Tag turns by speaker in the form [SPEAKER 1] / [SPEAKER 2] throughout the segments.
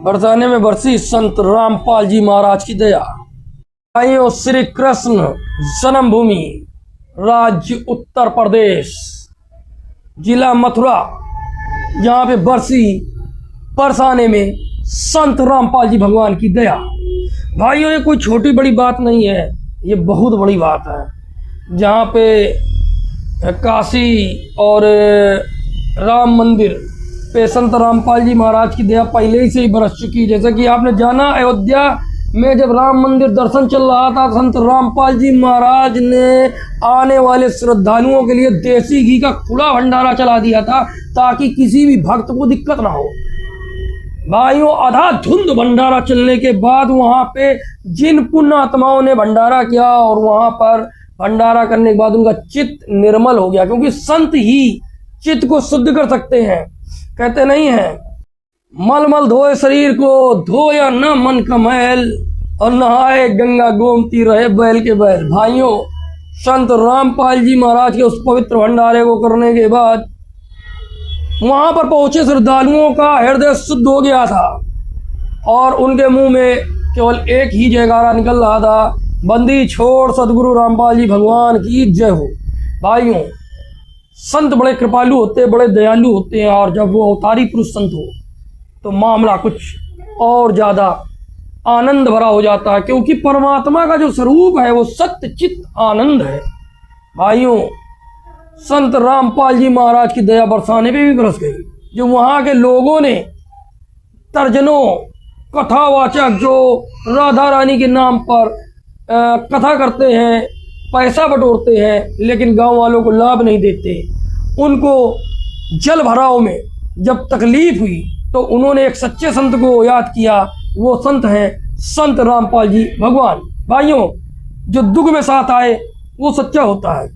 [SPEAKER 1] बरसाने में बरसी संत रामपाल जी महाराज की दया। भाइयों, श्री कृष्ण जन्मभूमि, राज्य उत्तर प्रदेश, जिला मथुरा, जहाँ पे बरसाने में संत रामपाल जी भगवान की दया। भाइयों, ये कोई छोटी बड़ी बात नहीं है, ये बहुत बड़ी बात है। जहाँ पे काशी और राम मंदिर पे संत रामपाल जी महाराज की दया पहले ही से ही बरस चुकी। जैसा कि आपने जाना, अयोध्या में जब राम मंदिर दर्शन चल रहा था, संत रामपाल जी महाराज ने आने वाले श्रद्धालुओं के लिए देसी घी का खुला भंडारा चला दिया था ताकि किसी भी भक्त को दिक्कत ना हो। भाइयों, आधा धुंध भंडारा चलने के बाद वहां पे जिन पुण्य आत्माओं ने भंडारा किया और वहां पर भंडारा करने के बाद उनका चित्त निर्मल हो गया, क्योंकि संत ही चित्त को शुद्ध कर सकते हैं। कहते नहीं है, मल धोए शरीर को, धोया न मन का मैल, और नहाए गंगा गोमती रहे बैल के बैल। भाइयों, संत रामपाल जी महाराज के उस पवित्र भंडारे को करने के बाद वहां पर पहुंचे श्रद्धालुओं का हृदय शुद्ध हो गया था और उनके मुंह में केवल एक ही जयकारा निकल रहा था, बंदी छोड़ सदगुरु रामपाल जी भगवान की जय हो। भाइयों, संत बड़े कृपालु होते हैं, बड़े दयालु होते हैं, और जब वो अवतारी पुरुष संत हो तो मामला कुछ और ज्यादा आनंद भरा हो जाता है, क्योंकि परमात्मा का जो स्वरूप है वो सत्य चित्त आनंद है। भाइयों, संत रामपाल जी महाराज की दया बरसाने पे भी बरस गई। जो वहां के लोगों ने तर्जनों कथावाचक जो राधा रानी के नाम पर कथा करते हैं, पैसा बटोरते हैं, लेकिन गांव वालों को लाभ नहीं देते, उनको जल भराव में जब तकलीफ हुई तो उन्होंने एक सच्चे संत को याद किया। वो संत हैं संत रामपाल जी भगवान। भाइयों, जो दुख में साथ आए वो सच्चा होता है।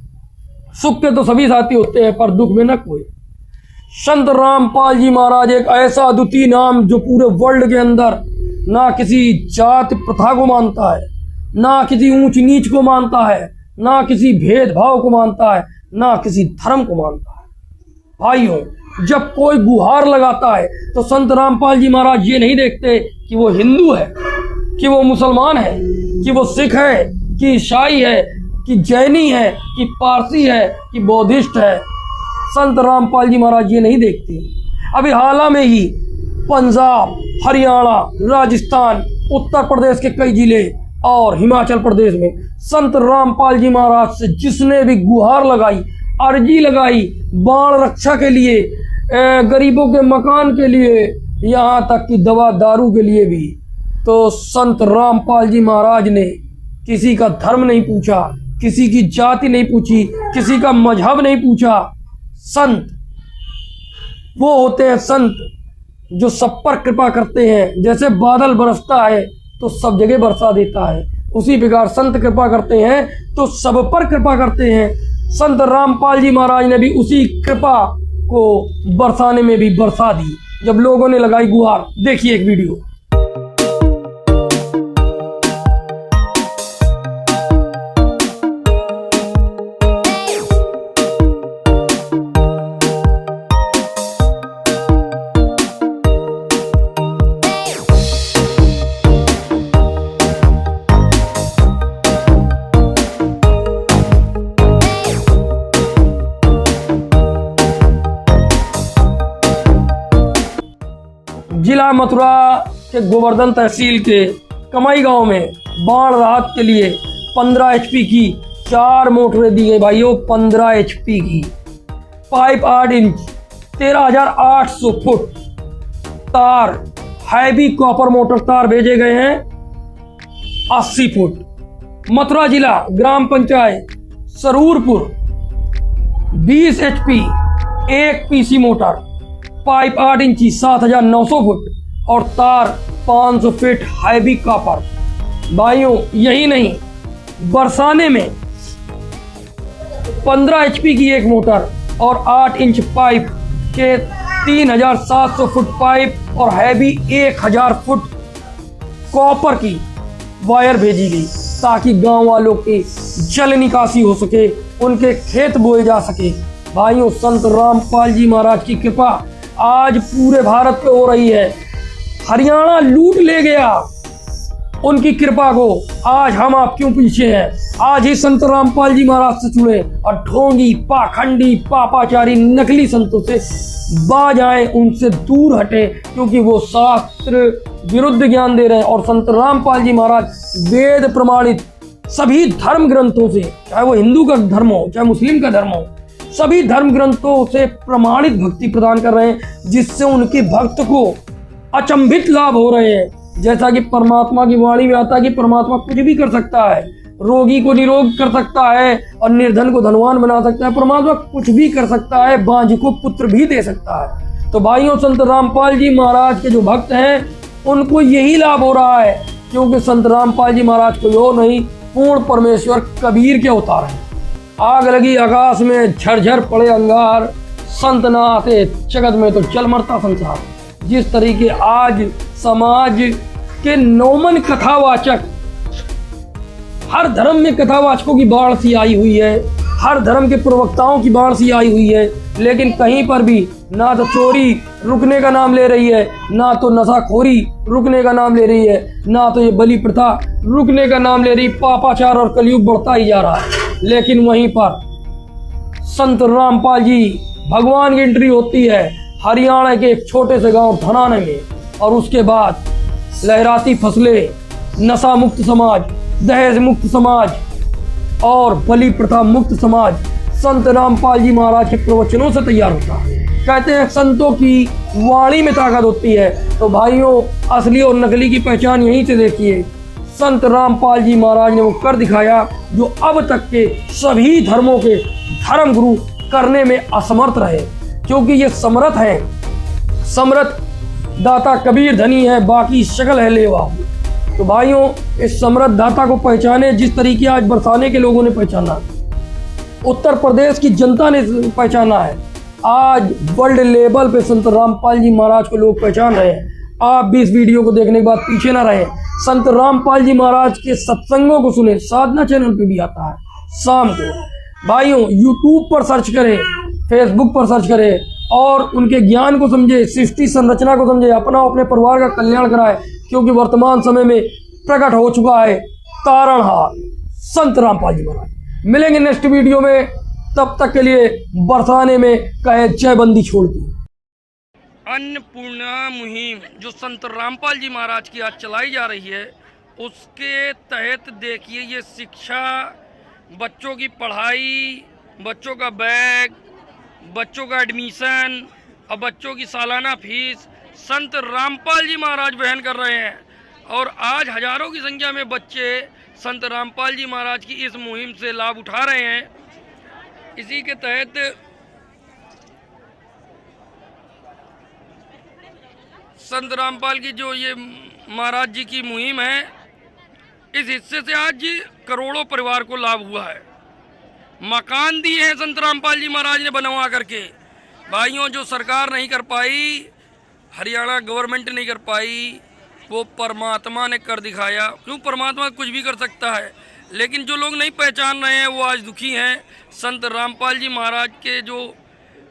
[SPEAKER 1] सुख के तो सभी साथी होते हैं, पर दुख में न कोई। संत रामपाल जी महाराज एक ऐसा अद्वितीय नाम जो पूरे वर्ल्ड के अंदर ना किसी जाति प्रथा को मानता है, ना किसी ऊंच नीच को मानता है, ना किसी भेदभाव को मानता है, ना किसी धर्म को मानता है। भाइयों, जब कोई गुहार लगाता है तो संत रामपाल जी महाराज ये नहीं देखते कि वो हिंदू है, कि वो मुसलमान है, कि वो सिख है, कि ईसाई है, कि जैनी है, कि पारसी है, कि बौद्धिस्ट है। संत रामपाल जी महाराज ये नहीं देखते। अभी हाल में ही पंजाब, हरियाणा, राजस्थान, उत्तर प्रदेश के कई जिले और हिमाचल प्रदेश में संत रामपाल जी महाराज से जिसने भी गुहार लगाई, अर्जी लगाई, बाण रक्षा के लिए, गरीबों के मकान के लिए, यहाँ तक कि दवा दारू के लिए भी, तो संत रामपाल जी महाराज ने किसी का धर्म नहीं पूछा, किसी की जाति नहीं पूछी, किसी का मजहब नहीं पूछा। संत वो होते हैं संत जो सब पर कृपा करते हैं। जैसे बादल बरसता है तो सब जगह बरसा देता है, उसी प्रकार संत कृपा करते हैं तो सब पर कृपा करते हैं। संत रामपाल जी महाराज ने भी उसी कृपा को बरसाने में भी बरसा दी जब लोगों ने लगाई गुहार। देखिए एक वीडियो। जिला मथुरा के गोवर्धन तहसील के कमाई गांव में बाढ़ राहत के लिए 15 HP की 4 मोटरें दी गई। भाइयों, 15 HP की पाइप 8 इंच 13,800 फुट तार, हैवी कॉपर मोटर तार भेजे गए हैं 80 फुट। मथुरा जिला ग्राम panchayat Sarurpur 20 HP 1 PC motor, pipe 8 इंची 7,900 फुट और तार 500 फीट हैवी कॉपर। भाइयों, यही नहीं, बरसाने में 15 HP की एक मोटर और 8 इंच पाइप के 3,700 फुट पाइप और हैवी 1,000 फुट कॉपर की वायर भेजी गई ताकि गांव वालों की जल निकासी हो सके, उनके खेत बोए जा सके। भाइयों, संत रामपाल जी महाराज की कृपा आज पूरे भारत पे हो रही है। हरियाणा लूट ले गया उनकी कृपा को। आज हम आप क्यों पीछे हैं? आज ही संत रामपाल जी महाराज से जुड़े और ढोंगी, पाखंडी, पापाचारी, नकली संतों से बाज आए, उनसे दूर हटे, क्योंकि वो शास्त्र विरुद्ध ज्ञान दे रहे हैं। और संत रामपाल जी महाराज वेद प्रमाणित सभी धर्म ग्रंथों से, चाहे वो हिंदू का धर्म हो चाहे मुस्लिम का धर्म हो, सभी धर्म ग्रंथों से प्रमाणित भक्ति प्रदान कर रहे हैं, जिससे उनके भक्त को अचंभित लाभ हो रहे हैं। जैसा कि परमात्मा की वाणी में आता है कि परमात्मा कुछ भी कर सकता है, रोगी को निरोग कर सकता है और निर्धन को धनवान बना सकता है। परमात्मा कुछ भी कर सकता है, बांझ को पुत्र भी दे सकता है। तो भाइयों, संत रामपाल जी महाराज के जो भक्त हैं उनको यही लाभ हो रहा है, क्योंकि संत रामपाल जी महाराज कोई और नहीं, पूर्ण परमेश्वर कबीर के अवतार हैं। आग लगी आकाश में, झरझर पड़े अंगार, संत ना आते जगत में तो चल मरता संसार। जिस तरीके आज समाज के नौमन कथावाचक, हर धर्म में कथावाचकों की बाढ़ सी आई हुई है, हर धर्म के प्रवक्ताओं की बाढ़ सी आई हुई है, लेकिन कहीं पर भी ना तो चोरी रुकने का नाम ले रही है, ना तो नशाखोरी रुकने का नाम ले रही है, ना तो ये बलि प्रथा रुकने का नाम ले रही। पापाचार और कलयुग बढ़ता ही जा रहा है। लेकिन वहीं पर संत रामपाल जी भगवान की एंट्री होती है हरियाणा के एक छोटे से गांव धनाने में, और उसके बाद लहराती फसलें, नशा मुक्त समाज, दहेज मुक्त समाज और बलि प्रथा मुक्त समाज संत रामपाल जी महाराज के प्रवचनों से तैयार होता है। कहते हैं संतों की वाणी में ताकत होती है। तो भाइयों, असली और नकली की पहचान यहीं से देखिए। संत रामपाल जी महाराज ने वो कर दिखाया जो अब तक के सभी धर्मों के धर्म गुरु करने में असमर्थ रहे, क्योंकि ये समर्थ हैं। समर्थ दाता कबीर धनी है, बाकी शकल है लेवा। तो भाइयों, इस समर्थ दाता को पहचाने जिस तरीके आज बरसाने के लोगों ने पहचाना, उत्तर प्रदेश की जनता ने पहचाना है। आज वर्ल्ड लेवल पे संत रामपाल जी महाराज को लोग पहचान रहे हैं। आप भी इस वीडियो को देखने के बाद पीछे ना रहे, संत रामपाल जी महाराज के सत्संगों को सुने। साधना चैनल पे भी आता है शाम को। भाइयों, यूट्यूब पर सर्च करें, फेसबुक पर सर्च करें और उनके ज्ञान को समझे, सृष्टि संरचना को समझे, अपना अपने परिवार का कल्याण कराए, क्योंकि वर्तमान समय में प्रकट हो चुका है तारणहार संत रामपाल जी महाराज। मिलेंगे नेक्स्ट वीडियो में, तब तक के लिए बरसाने में कहे जय बंदी छोड़ दी। अन्नपूर्णा मुहिम जो संत रामपाल जी महाराज की आज चलाई जा रही है, उसके तहत देखिए ये शिक्षा, बच्चों की पढ़ाई, बच्चों का बैग, बच्चों का एडमिशन और बच्चों की सालाना फीस संत रामपाल जी महाराज वहन कर रहे हैं। और आज हजारों की संख्या में बच्चे संत रामपाल जी महाराज की इस मुहिम से लाभ उठा रहे हैं। इसी के तहत संत रामपाल की जो ये महाराज जी की मुहिम है, इस हिस्से से आज करोड़ों परिवार को लाभ हुआ है। मकान दिए हैं संत रामपाल जी महाराज ने बनवा करके। भाइयों, जो सरकार नहीं कर पाई, हरियाणा गवर्नमेंट नहीं कर पाई, वो परमात्मा ने कर दिखाया। क्यों? परमात्मा कुछ भी कर सकता है, लेकिन जो लोग नहीं पहचान रहे हैं वो आज दुखी हैं। संत रामपाल जी महाराज के जो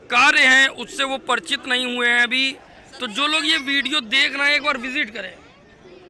[SPEAKER 1] कार्य हैं उससे वो परिचित नहीं हुए हैं अभी। तो जो लोग ये वीडियो देख रहे हैं, एक बार विजिट करें।